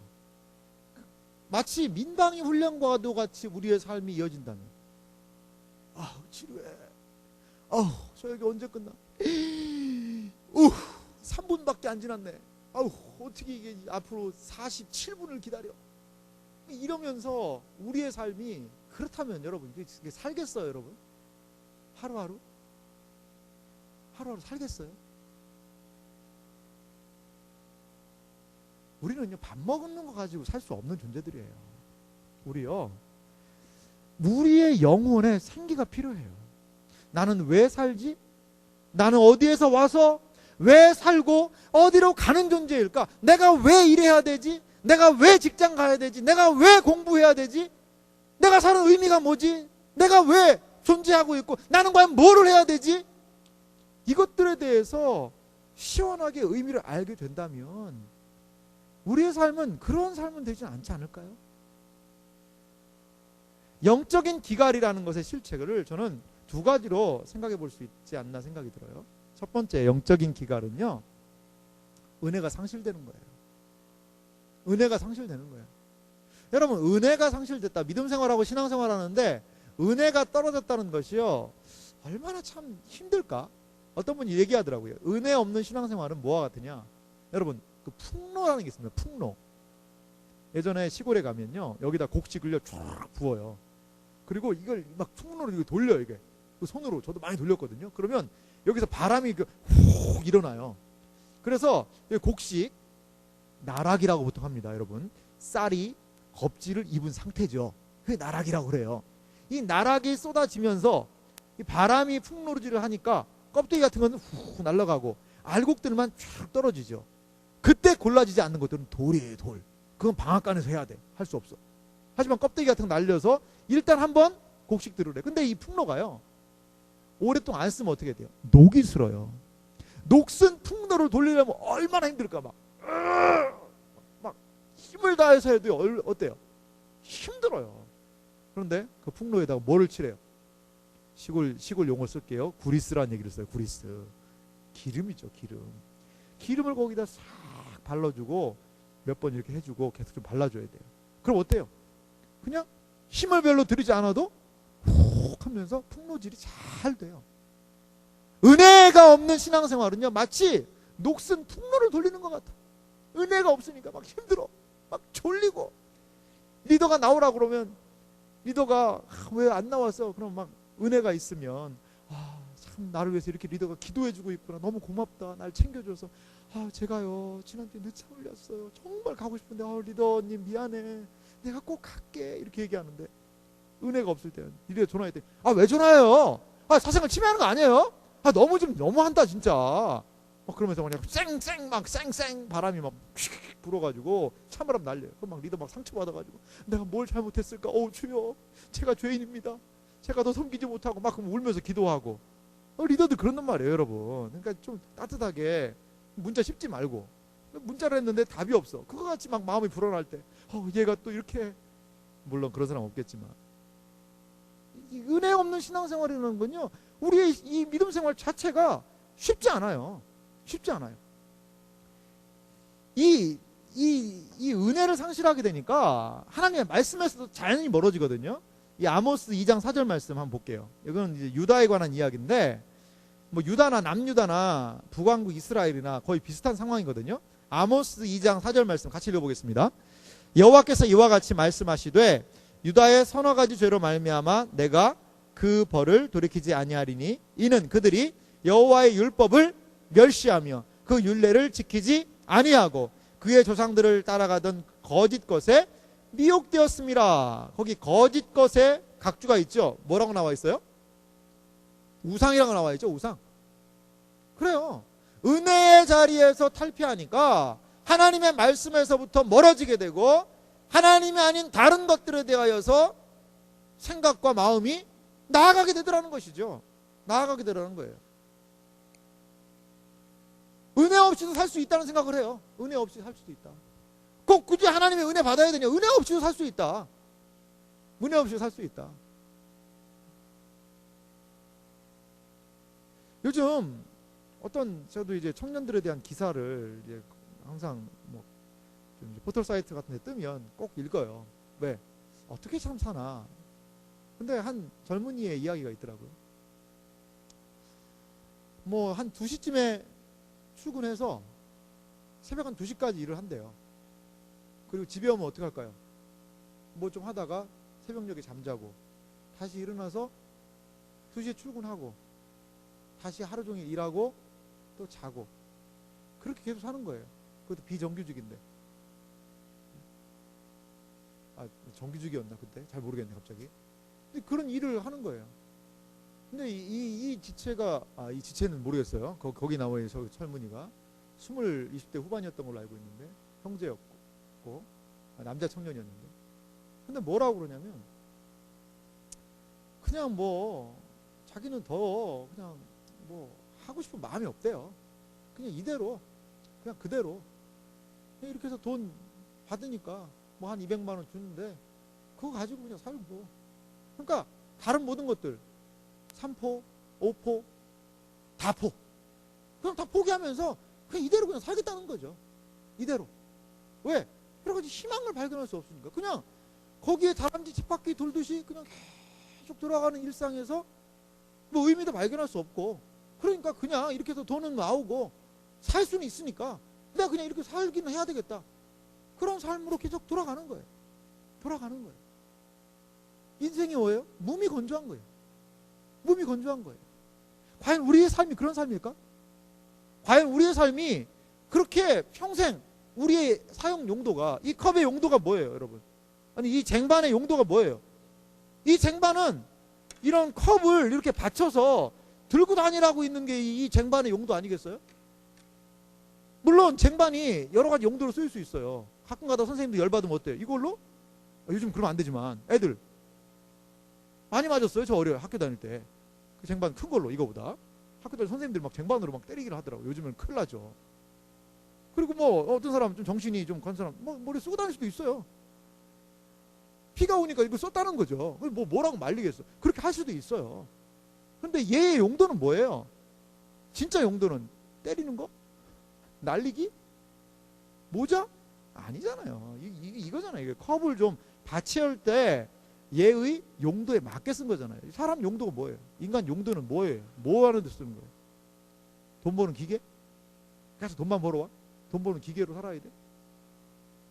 마치 민방위 훈련과도 같이 우리의 삶이 이어진다면 지루해. 저 여기 언제 끝나? 3분밖에 안 지났네. 어떻게 이게 앞으로 47분을 기다려? 이러면서 우리의 삶이 그렇다면 여러분 이게 살겠어요, 여러분? 하루하루 살겠어요? 우리는요 밥 먹는 거 가지고 살 수 없는 존재들이에요. 우리의 영혼에 생기가 필요해요. 나는 왜 살지? 나는 어디에서 와서 왜 살고 어디로 가는 존재일까? 내가 왜 일해야 되지? 내가 왜 직장 가야 되지? 내가 왜 공부해야 되지? 내가 사는 의미가 뭐지? 내가 왜 존재하고 있고 나는 과연 뭐를 해야 되지? 이것들에 대해서 시원하게 의미를 알게 된다면 우리의 삶은 그런 삶은 되지 않지 않을까요? 영적인 기갈이라는 것의 실체를 저는 두 가지로 생각해 볼 수 있지 않나 생각이 들어요. 첫 번째 영적인 기갈은요, 은혜가 상실되는 거예요. 은혜가 상실되는 거예요. 여러분, 은혜가 상실됐다. 믿음 생활하고 신앙 생활하는데 은혜가 떨어졌다는 것이요, 얼마나 참 힘들까? 어떤 분이 얘기하더라고요. 은혜 없는 신앙 생활은 뭐와 같으냐? 여러분, 그 풍로라는 게 있습니다. 풍로. 예전에 시골에 가면요, 여기다 곡식을요 쫙 부어요. 그리고 이걸 막 풍로로 이거 돌려요. 이게 그 손으로 저도 많이 돌렸거든요. 그러면 여기서 바람이 훅 일어나요. 그래서 곡식 나락이라고 보통 합니다. 여러분, 쌀이 겁질을 입은 상태죠. 그게 나락이라고 그래요. 이 나락이 쏟아지면서 이 바람이 풍로질을 하니까 껍데기 같은 건 훅 날아가고 알곡들만 쭉 떨어지죠. 그때 골라지지 않는 것들은 돌이에요. 돌. 그건 방앗간에서 해야 돼. 할 수 없어. 하지만 껍데기 같은 거 날려서 일단 한번 곡식들을 해. 근데 이 풍로가요, 오랫동안 안 쓰면 어떻게 돼요? 녹이 슬어요. 녹슨 풍로를 돌리려면 얼마나 힘들까. 막 힘을 다해서 해도 어때요? 힘들어요. 그런데 그 풍로에다가 뭐를 칠해요? 시골 용어 쓸게요. 구리스라는 얘기를 써요. 구리스. 기름이죠. 기름을 거기다 싹 발라주고 몇 번 이렇게 해주고 계속 좀 발라줘야 돼요. 그럼 어때요? 그냥 힘을 별로 들이지 않아도 훅 하면서 풍로질이 잘 돼요. 은혜가 없는 신앙생활은요, 마치 녹슨 풍로를 돌리는 것 같아. 은혜가 없으니까 막 힘들어. 막 졸리고. 리더가 나오라고 그러면 리더가 왜 안 나왔어? 그럼 막 은혜가 있으면 참 나를 위해서 이렇게 리더가 기도해주고 있구나. 너무 고맙다. 날 챙겨줘서. 제가요 지난주에 늦잠 흘렸어요. 정말 가고 싶은데 리더님 미안해. 내가 꼭 갈게. 이렇게 얘기하는데 은혜가 없을 때는 리더 전화할 때 왜 전화해요? 사생활 침해하는 거 아니에요? 너무한다 진짜. 그러면서 그냥 쌩쌩 바람이 막 불어가지고 찬바람 날려요. 그럼 막 리더 막 상처받아가지고 내가 뭘 잘못했을까? 주여, 제가 죄인입니다. 제가 더 섬기지 못하고 막 울면서 기도하고. 리더들 그런단 말이에요, 여러분. 그러니까 좀 따뜻하게 문자 씹지 말고. 문자를 했는데 답이 없어. 그거 같이 막 마음이 불안할 때 얘가 또 이렇게, 물론 그런 사람 없겠지만, 이 은혜 없는 신앙생활이라는 건요, 우리의 이 믿음 생활 자체가 쉽지 않아요. 이 은혜를 상실하게 되니까 하나님의 말씀에서도 자연히 멀어지거든요. 이 아모스 2장 4절 말씀 한번 볼게요. 이건 이제 유다에 관한 이야기인데, 유다나 남유다나 북왕국 이스라엘이나 거의 비슷한 상황이거든요. 아모스 2장 4절 말씀 같이 읽어보겠습니다. 여호와께서 이와 같이 말씀하시되 유다의 서너 가지 죄로 말미암아 내가 그 벌을 돌이키지 아니하리니 이는 그들이 여호와의 율법을 멸시하며 그 율례를 지키지 아니하고 그의 조상들을 따라가던 거짓 것에 미혹되었습니다. 거기 거짓 것에 각주가 있죠. 뭐라고 나와 있어요? 우상이라고 나와 있죠. 우상. 그래요. 은혜의 자리에서 탈피하니까 하나님의 말씀에서부터 멀어지게 되고 하나님이 아닌 다른 것들에 대하여서 생각과 마음이 나아가게 되더라는 것이죠. 나아가게 되더라는 거예요. 은혜 없이도 살 수 있다는 생각을 해요. 은혜 없이 살 수도 있다. 꼭 굳이 하나님의 은혜 받아야 되냐? 은혜 없이도 살 수 있다. 은혜 없이 살 수 있다. 요즘 저도 이제 청년들에 대한 기사를 이제 항상 좀 이제 포털 사이트 같은 데 뜨면 꼭 읽어요. 왜? 어떻게 참 사나. 근데 한 젊은이의 이야기가 있더라고요. 한 2시쯤에 출근해서 새벽 한 2시까지 일을 한대요. 그리고 집에 오면 어떻게 할까요? 좀 하다가 새벽녘에 잠자고 다시 일어나서 2시에 출근하고 다시 하루 종일 일하고 또 자고 그렇게 계속 사는 거예요. 그것도 비정규직인데. 정규직이었나 그때? 잘 모르겠네 갑자기. 근데 그런 일을 하는 거예요. 근데 이 지체가 이 지체는 모르겠어요. 거기 나와 있는 젊은이가 20대 후반이었던 걸로 알고 있는데 형제였고 남자 청년이었는데 근데 뭐라고 그러냐면 그냥 자기는 더 그냥 하고 싶은 마음이 없대요. 그냥 이대로 그냥 그대로 그냥 이렇게 해서 돈 받으니까 한 200만 원 주는데 그거 가지고 그냥 살고 그러니까 다른 모든 것들 3포, 5포, 다포 그냥 다 포기하면서 그냥 이대로 그냥 살겠다는 거죠. 이대로. 왜? 여러 가지 희망을 발견할 수 없으니까 그냥 거기에 다람쥐 쳇바퀴 돌듯이 그냥 계속 돌아가는 일상에서 의미도 발견할 수 없고 그러니까 그냥 이렇게 해서 돈은 나오고 살 수는 있으니까 내가 그냥 이렇게 살기는 해야 되겠다. 그런 삶으로 계속 돌아가는 거예요. 돌아가는 거예요. 인생이 뭐예요? 몸이 건조한 거예요. 몸이 건조한 거예요. 과연 우리의 삶이 그런 삶일까? 과연 우리의 삶이 그렇게 평생 우리의 사용 용도가 이 컵의 용도가 뭐예요, 여러분? 아니 이 쟁반의 용도가 뭐예요? 이 쟁반은 이런 컵을 이렇게 받쳐서 들고 다니라고 있는 게 이 쟁반의 용도 아니겠어요? 물론 쟁반이 여러 가지 용도로 쓰일 수 있어요. 가끔가다 선생님도 열받으면 어때요? 이걸로? 요즘 그러면 안 되지만 애들 많이 맞았어요. 저 학교 다닐 때 그 쟁반 큰 걸로 이거보다 학교 다닐 선생님들 막 쟁반으로 막 때리기를 하더라고요. 요즘은 큰일 나죠. 그리고 어떤 사람 좀 정신이 좀 건 사람 머리 쓰고 다닐 수도 있어요. 피가 오니까 이거 썼다는 거죠. 뭐라고 말리겠어. 그렇게 할 수도 있어요. 근데 얘의 용도는 뭐예요? 진짜 용도는 때리는 거? 날리기? 모자? 아니잖아요. 이거잖아요. 이게 컵을 좀 받치할 때 얘의 용도에 맞게 쓴 거잖아요. 사람 용도가 뭐예요? 인간 용도는 뭐예요? 뭐 하는 데 쓰는 거예요? 돈 버는 기계? 그래서 돈만 벌어와? 돈 버는 기계로 살아야 돼?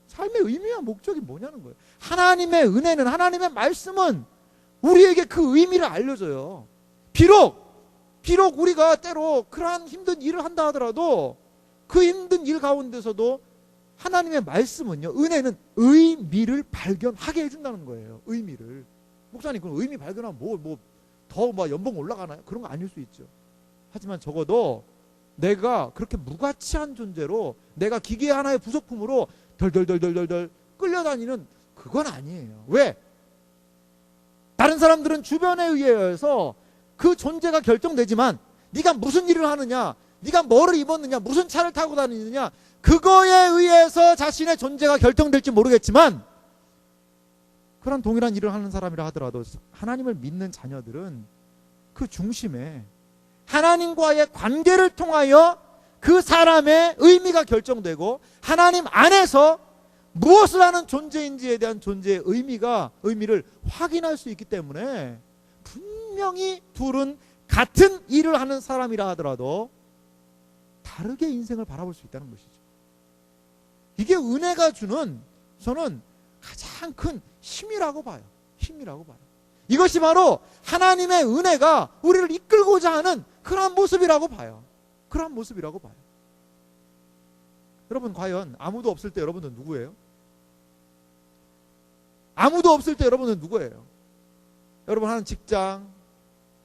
삶의 의미와 목적이 뭐냐는 거예요. 하나님의 은혜는 하나님의 말씀은 우리에게 그 의미를 알려줘요. 비록 우리가 때로 그러한 힘든 일을 한다 하더라도 그 힘든 일 가운데서도 하나님의 말씀은요, 은혜는 의미를 발견하게 해준다는 거예요. 의미를. 목사님, 그럼 의미 발견하면 더 연봉 올라가나요? 그런 거 아닐 수 있죠. 하지만 적어도 내가 그렇게 무가치한 존재로 내가 기계 하나의 부속품으로 덜덜덜덜덜 끌려다니는 그건 아니에요. 왜? 다른 사람들은 주변에 의해서 그 존재가 결정되지만 네가 무슨 일을 하느냐, 네가 뭐를 입었느냐, 무슨 차를 타고 다니느냐, 그거에 의해서 자신의 존재가 결정될지 모르겠지만 그런 동일한 일을 하는 사람이라 하더라도 하나님을 믿는 자녀들은 그 중심에 하나님과의 관계를 통하여 그 사람의 의미가 결정되고 하나님 안에서 무엇을 하는 존재인지에 대한 존재의 의미를 확인할 수 있기 때문에 분명히 둘은 같은 일을 하는 사람이라 하더라도 다르게 인생을 바라볼 수 있다는 것이죠. 이게 은혜가 주는 저는 가장 큰 힘이라고 봐요. 힘이라고 봐요. 이것이 바로 하나님의 은혜가 우리를 이끌고자 하는 그런 모습이라고 봐요. 그런 모습이라고 봐요. 여러분, 과연 아무도 없을 때 여러분은 누구예요? 아무도 없을 때 여러분은 누구예요? 여러분 하는 직장,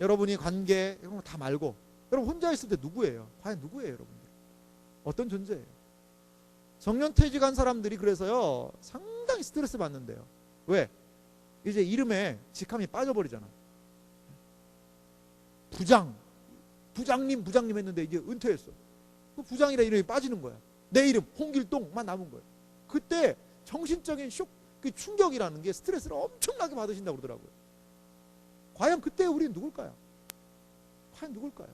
여러분이 관계 이런 거 다 말고 여러분 혼자 있을 때 누구예요? 과연 누구예요, 여러분들? 어떤 존재예요. 정년퇴직한 사람들이 그래서요 상당히 스트레스 받는데요. 왜? 이제 이름에 직함이 빠져버리잖아. 부장님 했는데 이제 은퇴했어. 그 부장이라 이름이 빠지는 거야. 내 이름 홍길동만 남은 거예요. 그때 정신적인 그 충격이라는 게 스트레스를 엄청나게 받으신다고 그러더라고요. 과연 그때 우리는 누굴까요? 과연 누굴까요?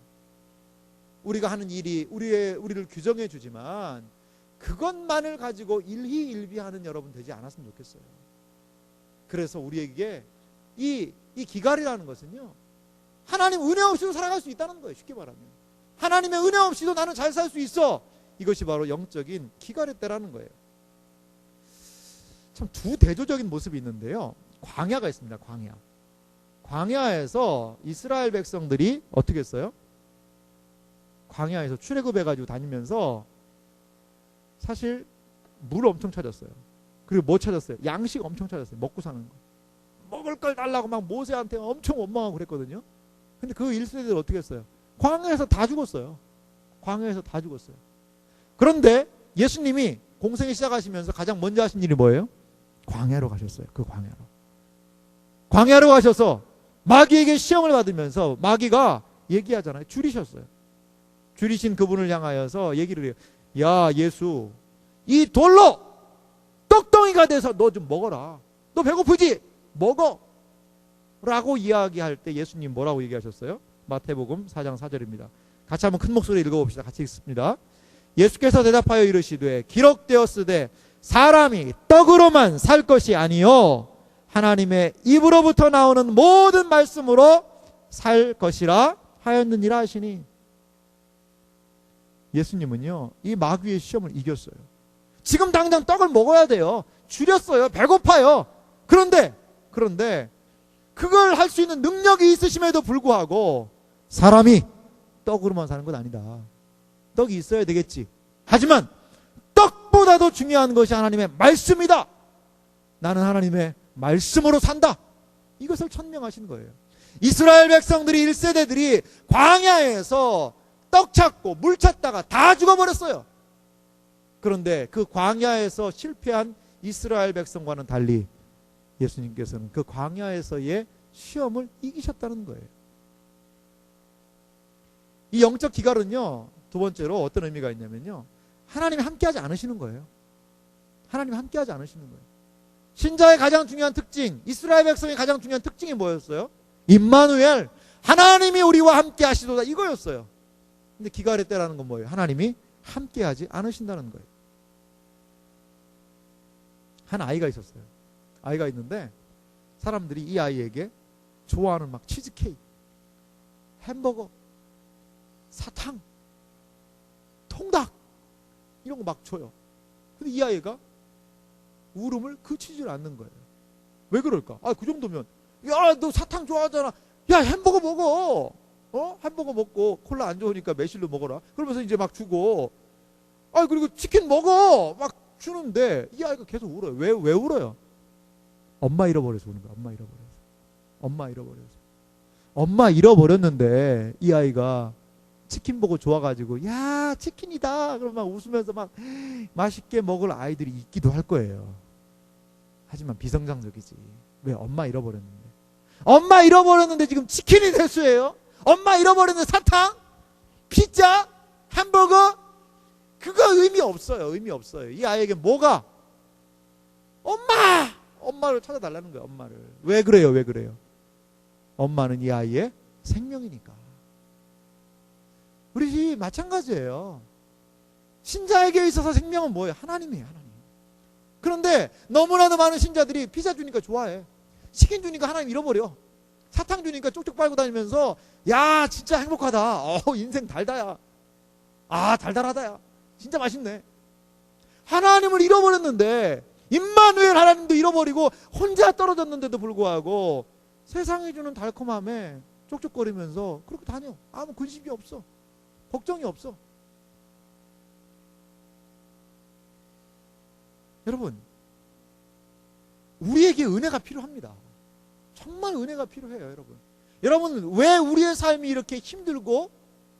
우리가 하는 일이 우리를 규정해 주지만 그것만을 가지고 일희일비하는 여러분 되지 않았으면 좋겠어요. 그래서 우리에게 이 기갈이라는 것은요, 하나님 은혜 없이도 살아갈 수 있다는 거예요. 쉽게 말하면 하나님의 은혜 없이도 나는 잘 살 수 있어. 이것이 바로 영적인 기갈의 때라는 거예요. 참 두 대조적인 모습이 있는데요. 광야가 있습니다. 광야에서 이스라엘 백성들이 어떻게 했어요? 광야에서 출애굽해가지고 다니면서 사실 물 엄청 찾았어요. 그리고 뭐 찾았어요? 양식 엄청 찾았어요. 먹고 사는 거. 먹을 걸 달라고 막 모세한테 엄청 원망하고 그랬거든요. 근데 그 1세대들 어떻게 했어요? 광야에서 다 죽었어요. 그런데 예수님이 공생을 시작하시면서 가장 먼저 하신 일이 뭐예요? 광야로 가셨어요. 그 광야로 가셔서 마귀에게 시험을 받으면서 마귀가 얘기하잖아요. 줄이셨어요. 줄이신 그분을 향하여서 얘기를 해요. 야 예수, 이 돌로 떡덩이가 돼서 너 좀 먹어라. 너 배고프지? 먹어. 라고 이야기할 때 예수님 뭐라고 얘기하셨어요? 마태복음 4장 4절입니다. 같이 한번 큰 목소리로 읽어봅시다. 같이 읽습니다. 예수께서 대답하여 이르시되 기록되었으되 사람이 떡으로만 살 것이 아니요 하나님의 입으로부터 나오는 모든 말씀으로 살 것이라 하였느니라 하시니, 예수님은요 이 마귀의 시험을 이겼어요. 지금 당장 떡을 먹어야 돼요. 줄였어요. 배고파요. 그런데 그걸 할 수 있는 능력이 있으심에도 불구하고 사람이 떡으로만 사는 건 아니다. 떡이 있어야 되겠지. 하지만 떡보다도 중요한 것이 하나님의 말씀이다. 나는 하나님의 말씀으로 산다. 이것을 천명하신 거예요. 이스라엘 백성들이 1세대들이 광야에서 떡 찾고 물 찾다가 다 죽어버렸어요. 그런데 그 광야에서 실패한 이스라엘 백성과는 달리 예수님께서는 그 광야에서의 시험을 이기셨다는 거예요. 이 영적 기갈은요, 두 번째로 어떤 의미가 있냐면요, 하나님이 함께하지 않으시는 거예요. 하나님이 함께하지 않으시는 거예요. 신자의 가장 중요한 특징, 이스라엘 백성의 가장 중요한 특징이 뭐였어요? 임마누엘, 하나님이 우리와 함께 하시도다, 이거였어요. 근데 기갈의 때라는 건 뭐예요? 하나님이 함께하지 않으신다는 거예요. 한 아이가 있었어요. 아이가 있는데 사람들이 이 아이에게 좋아하는 막 치즈케이크, 햄버거, 사탕, 통닭 이런 거 막 줘요. 근데 이 아이가 울음을 그치질 않는 거예요. 왜 그럴까? 그 정도면 야, 너 사탕 좋아하잖아. 야, 햄버거 먹어. 햄버거 먹고 콜라 안 좋으니까 매실로 먹어라. 그러면서 이제 막 주고, 그리고 치킨 먹어. 막 주는데 이 아이가 계속 울어요. 왜 울어요? 엄마 잃어버려서 우는 거야. 엄마 잃어버렸는데 이 아이가 치킨 보고 좋아가지고 야, 치킨이다. 그러면 막 웃으면서 막 맛있게 먹을 아이들이 있기도 할 거예요. 하지만 비성장적이지. 왜? 엄마 잃어버렸는데 지금 치킨이 대수예요. 엄마 잃어버렸는데 사탕, 피자, 햄버거, 그거 의미 없어요. 이 아이에게 뭐가? 엄마를 찾아달라는 거예요. 엄마를. 왜 그래요? 엄마는 이 아이의 생명이니까. 우리 마찬가지예요. 신자에게 있어서 생명은 뭐예요? 하나님이에요. 하나님. 그런데 너무나도 많은 신자들이 피자 주니까 좋아해. 치킨 주니까 하나님 잃어버려. 사탕 주니까 쪽쪽 빨고 다니면서 야, 진짜 행복하다. 인생 달다야. 달달하다야. 진짜 맛있네. 하나님을 잃어버렸는데, 임마누엘 하나님도 잃어버리고 혼자 떨어졌는데도 불구하고 세상이 주는 달콤함에 쪽쪽거리면서 그렇게 다녀. 아무 근심이 없어. 걱정이 없어. 여러분, 우리에게 은혜가 필요합니다. 정말 은혜가 필요해요, 여러분. 왜 우리의 삶이 이렇게 힘들고,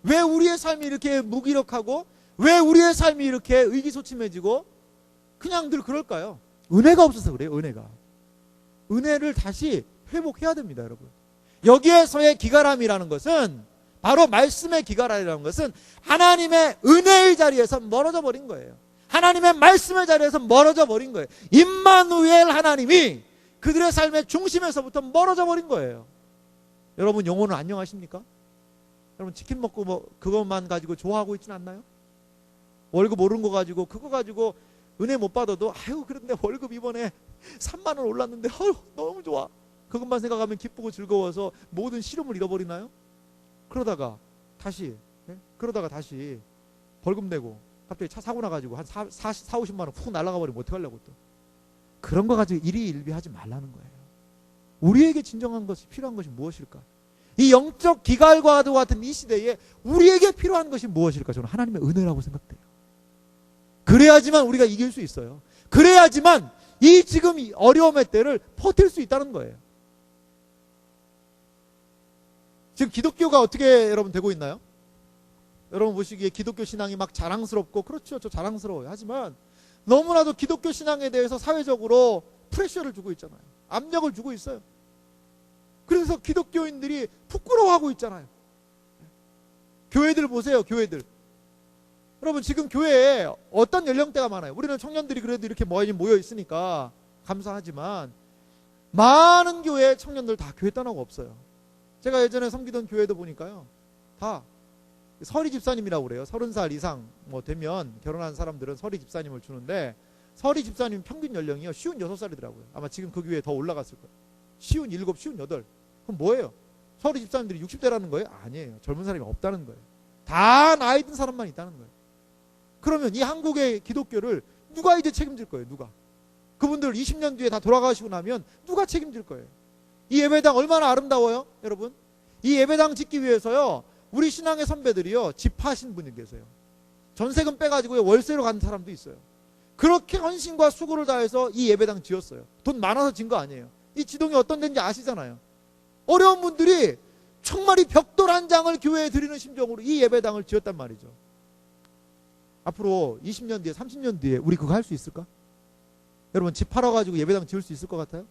왜 우리의 삶이 이렇게 무기력하고, 왜 우리의 삶이 이렇게 의기소침해지고 그냥 늘 그럴까요? 은혜가 없어서 그래요. 은혜를 다시 회복해야 됩니다, 여러분. 여기에서의 기갈함이라는 것은, 바로 말씀의 기갈함이라는 것은 하나님의 은혜의 자리에서 멀어져 버린 거예요. 하나님의 말씀의 자리에서 멀어져 버린 거예요. 임마누엘 하나님이 그들의 삶의 중심에서부터 멀어져 버린 거예요. 여러분, 영혼은 안녕하십니까? 여러분, 치킨 먹고 그것만 가지고 좋아하고 있진 않나요? 월급 오른 거 가지고, 그거 가지고 은혜 못 받아도, 아유, 그런데 월급 이번에 3만 원 올랐는데, 아유, 너무 좋아. 그것만 생각하면 기쁘고 즐거워서 모든 시름을 잃어버리나요? 그러다가 다시 벌금 내고 갑자기 차 사고 나가지고 한 50만 원 푹 날아가 버리면 어떡하려고 또. 그런 거 가지고 일희일비하지 말라는 거예요. 우리에게 진정한 것이 필요한 것이 무엇일까? 이 영적 기갈과도 같은 이 시대에 우리에게 필요한 것이 무엇일까? 저는 하나님의 은혜라고 생각돼요. 그래야지만 우리가 이길 수 있어요. 그래야지만 이 지금 이 어려움의 때를 버틸 수 있다는 거예요. 지금 기독교가 어떻게 여러분 되고 있나요? 여러분 보시기에 기독교 신앙이 막 자랑스럽고, 그렇죠, 저 자랑스러워요. 하지만 너무나도 기독교 신앙에 대해서 사회적으로 프레셔를 주고 있잖아요. 압력을 주고 있어요. 그래서 기독교인들이 부끄러워하고 있잖아요. 교회들 보세요, 교회들. 여러분, 지금 교회에 어떤 연령대가 많아요? 우리는 청년들이 그래도 이렇게 모여 있으니까 감사하지만, 많은 교회 청년들 다 교회 떠나고 없어요. 제가 예전에 섬기던 교회도 보니까요, 다 서리 집사님이라고 그래요. 30살 이상 되면 결혼한 사람들은 서리 집사님을 주는데, 서리 집사님 평균 연령이요 56살이더라고요. 아마 지금 그 교회에 더 올라갔을 거예요. 57, 58. 그럼 뭐예요? 서리 집사님들이 60대라는 거예요? 아니에요. 젊은 사람이 없다는 거예요. 다 나이 든 사람만 있다는 거예요. 그러면 이 한국의 기독교를 누가 이제 책임질 거예요? 누가? 그분들 20년 뒤에 다 돌아가시고 나면 누가 책임질 거예요? 이 예배당 얼마나 아름다워요, 여러분? 이 예배당 짓기 위해서요, 우리 신앙의 선배들이요, 집하신 분이 계세요. 전세금 빼가지고 월세로 가는 사람도 있어요. 그렇게 헌신과 수고를 다해서 이 예배당 지었어요. 돈 많아서 진 거 아니에요. 이 지동이 어떤 데인지 아시잖아요. 어려운 분들이 정말 이 벽돌 한 장을 교회에 드리는 심정으로 이 예배당을 지었단 말이죠. 앞으로 20년 뒤에, 30년 뒤에 우리 그거 할 수 있을까? 여러분, 집 팔아가지고 예배당 지을 수 있을 것 같아요?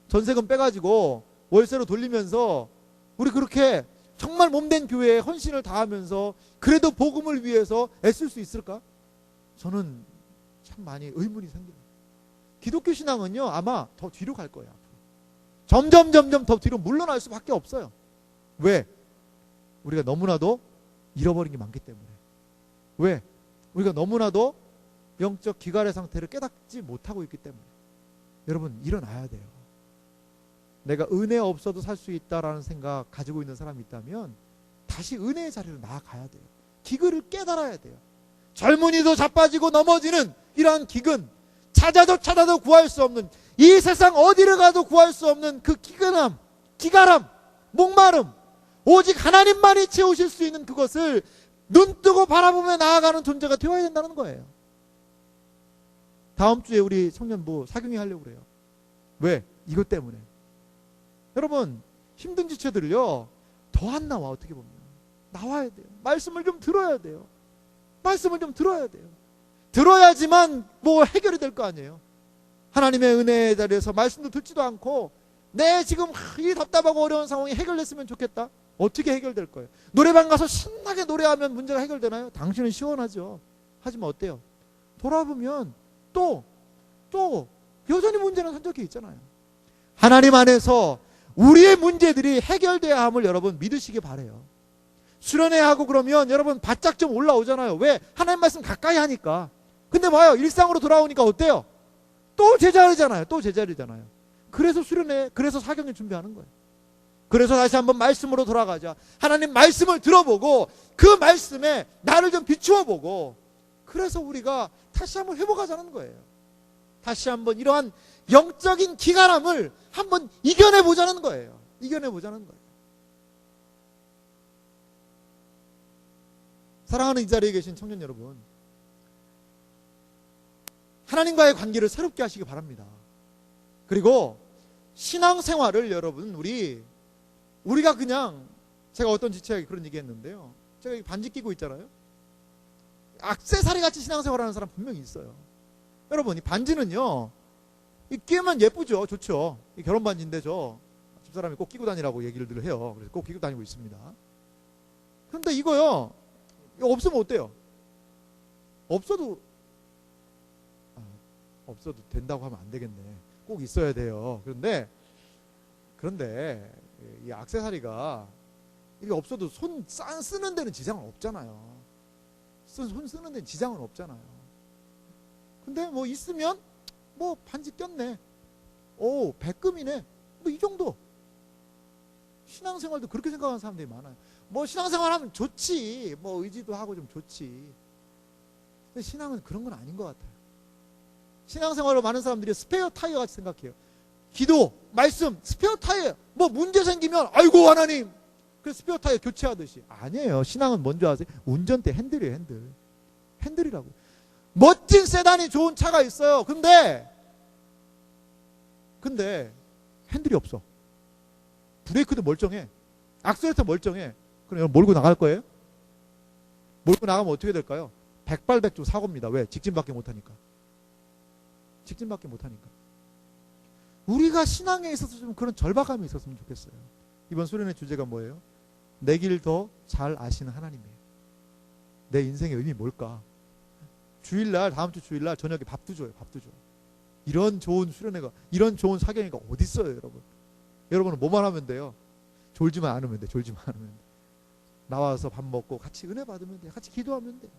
전세금 빼가지고 월세로 돌리면서 우리 그렇게 정말 몸된 교회에 헌신을 다하면서 그래도 복음을 위해서 애쓸 수 있을까? 저는 참 많이 의문이 생겨요. 기독교 신앙은요, 아마 더 뒤로 갈 거예요. 점점 더 뒤로 물러날 수밖에 없어요. 왜? 우리가 너무나도 잃어버린 게 많기 때문에. 왜? 우리가 너무나도 영적 기갈의 상태를 깨닫지 못하고 있기 때문에. 여러분, 일어나야 돼요. 내가 은혜 없어도 살 수 있다라는 생각 가지고 있는 사람이 있다면 다시 은혜의 자리로 나아가야 돼요. 기근을 깨달아야 돼요. 젊은이도 자빠지고 넘어지는 이러한 기근, 찾아도 구할 수 없는, 이 세상 어디를 가도 구할 수 없는 그 기근함, 기갈함, 목마름, 오직 하나님만이 채우실 수 있는 그것을 눈뜨고 바라보며 나아가는 존재가 되어야 된다는 거예요. 다음 주에 우리 청년부 사경회 하려고 그래요. 왜? 이것 때문에. 여러분, 힘든 지체들을요, 더 안 나와. 어떻게 보면 나와야 돼요. 말씀을 좀 들어야 돼요. 말씀을 좀 들어야 돼요. 들어야지만 뭐 해결이 될 거 아니에요. 하나님의 은혜에 자리에서 말씀도 듣지도 않고 내 지금 이 답답하고 어려운 상황이 해결됐으면 좋겠다. 어떻게 해결될 거예요? 노래방 가서 신나게 노래하면 문제가 해결되나요? 당신은 시원하죠. 하지만 어때요? 돌아보면 또 여전히 문제는 산적해 있잖아요. 하나님 안에서 우리의 문제들이 해결돼야 함을 여러분 믿으시기 바라요. 수련회하고 그러면 여러분 바짝 좀 올라오잖아요. 왜? 하나님 말씀 가까이 하니까. 근데 봐요, 일상으로 돌아오니까 어때요? 또 제자리잖아요. 그래서 수련회, 그래서 사경을 준비하는 거예요. 그래서 다시 한번 말씀으로 돌아가자. 하나님 말씀을 들어보고 그 말씀에 나를 좀 비추어 보고, 그래서 우리가 다시 한번 회복하자는 거예요. 다시 한번 이러한 영적인 기갈함을 한번 이겨내보자는 거예요. 사랑하는 이 자리에 계신 청년 여러분, 하나님과의 관계를 새롭게 하시기 바랍니다. 그리고 신앙생활을 여러분, 우리가 그냥, 제가 어떤 지체에게 그런 얘기 했는데요, 제가 반지 끼고 있잖아요. 액세서리 같이 신앙생활하는 사람 분명히 있어요. 여러분, 이 반지는요, 이 끼면 예쁘죠, 좋죠. 이 결혼 반지인데 저 집사람이 꼭 끼고 다니라고 얘기를 늘 해요. 그래서 꼭 끼고 다니고 있습니다. 근데 이거요, 이거 없으면 어때요? 없어도 된다고 하면 안 되겠네. 꼭 있어야 돼요. 그런데 이 액세서리가 이게 없어도 손 쓰는 데는 지장은 없잖아요. 손 쓰는 데는 지장은 없잖아요. 근데 뭐 있으면 뭐 반지 꼈네. 오, 백금이네. 뭐 이 정도. 신앙생활도 그렇게 생각하는 사람들이 많아요. 뭐 신앙생활 하면 좋지. 뭐 의지도 하고 좀 좋지. 근데 신앙은 그런 건 아닌 것 같아요. 신앙생활로 많은 사람들이 스페어 타이어 같이 생각해요. 기도, 말씀, 스페어 타이어. 뭐 문제 생기면 아이고 하나님. 그래서 스페어 타이어 교체하듯이. 아니에요. 신앙은 뭔지 아세요? 운전대 핸들이에요, 핸들. 핸들이라고. 멋진 세단이 좋은 차가 있어요. 근데 핸들이 없어. 브레이크도 멀쩡해. 악셀레터 멀쩡해. 그럼 여러분 몰고 나갈 거예요? 몰고 나가면 어떻게 될까요? 백발백중 사고입니다. 왜? 직진밖에 못하니까. 직진밖에 못하니까. 우리가 신앙에 있어서 좀 그런 절박함이 있었으면 좋겠어요. 이번 수련의 주제가 뭐예요? 내 길 더 잘 아시는 하나님이에요. 내 인생의 의미 뭘까? 주일날, 다음 주 주일날 저녁에 밥도 줘요. 밥도 줘. 이런 좋은 수련회가, 이런 좋은 사경회가 어디 있어요, 여러분? 여러분은 뭐만 하면 돼요? 졸지만 않으면 돼. 졸지만 않으면 돼. 나와서 밥 먹고 같이 은혜 받으면 돼. 같이 기도하면 돼.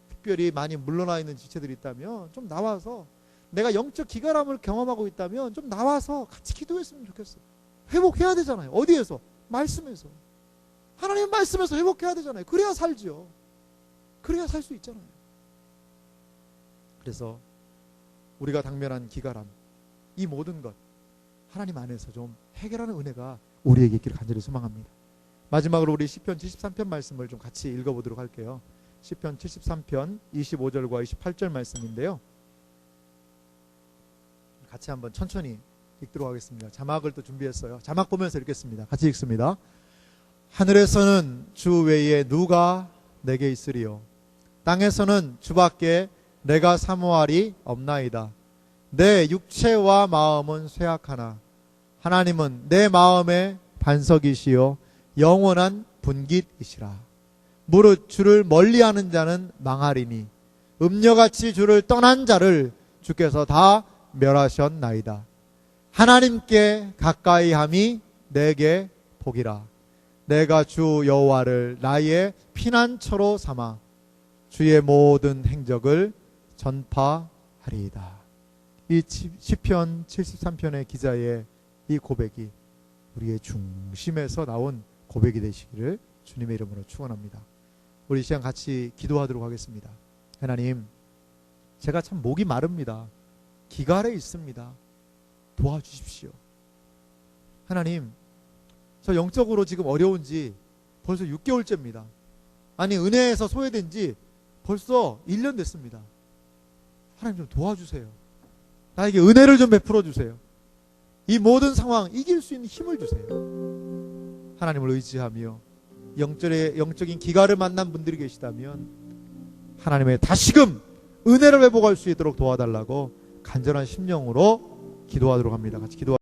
특별히 많이 물러나 있는 지체들이 있다면 좀 나와서, 내가 영적 기가람을 경험하고 있다면 좀 나와서 같이 기도했으면 좋겠어. 회복해야 되잖아요. 어디에서? 말씀에서. 하나님 말씀에서 회복해야 되잖아요. 그래야 살지요. 그래야 살 수 있잖아요. 그래서 우리가 당면한 기가람, 이 모든 것 하나님 안에서 좀 해결하는 은혜가 우리에게 있기를 간절히 소망합니다. 마지막으로 우리 시편 73편 말씀을 좀 같이 읽어보도록 할게요. 시편 73편 25절과 28절 말씀인데요. 같이 한번 천천히 읽도록 하겠습니다. 자막을 또 준비했어요. 자막 보면서 읽겠습니다. 같이 읽습니다. 하늘에서는 주 외에 누가 내게 있으리요? 땅에서는 주밖에 내가 사모하리 없나이다. 내 육체와 마음은 쇠약하나 하나님은 내 마음의 반석이시요 영원한 분깃이시라. 무릇 주를 멀리하는 자는 망하리니 음녀같이 주를 떠난 자를 주께서 다 멸하셨나이다. 하나님께 가까이함이 내게 복이라. 내가 주 여호와를 나의 피난처로 삼아 주의 모든 행적을 전파하리이다. 이 시편 73편의 기자의 이 고백이 우리의 중심에서 나온 고백이 되시기를 주님의 이름으로 축원합니다. 우리 이 시간 같이 기도하도록 하겠습니다. 하나님, 제가 참 목이 마릅니다. 기갈에 있습니다. 도와주십시오. 하나님, 저 영적으로 지금 어려운지 벌써 6개월째입니다. 아니, 은혜에서 소외된 지 벌써 1년 됐습니다. 하나님 좀 도와주세요. 나에게 은혜를 좀 베풀어 주세요. 이 모든 상황 이길 수 있는 힘을 주세요. 하나님을 의지하며 영적인 기갈을 만난 분들이 계시다면 하나님의 다시금 은혜를 회복할 수 있도록 도와달라고 간절한 심령으로 기도하도록 합니다. 같이 기도하도록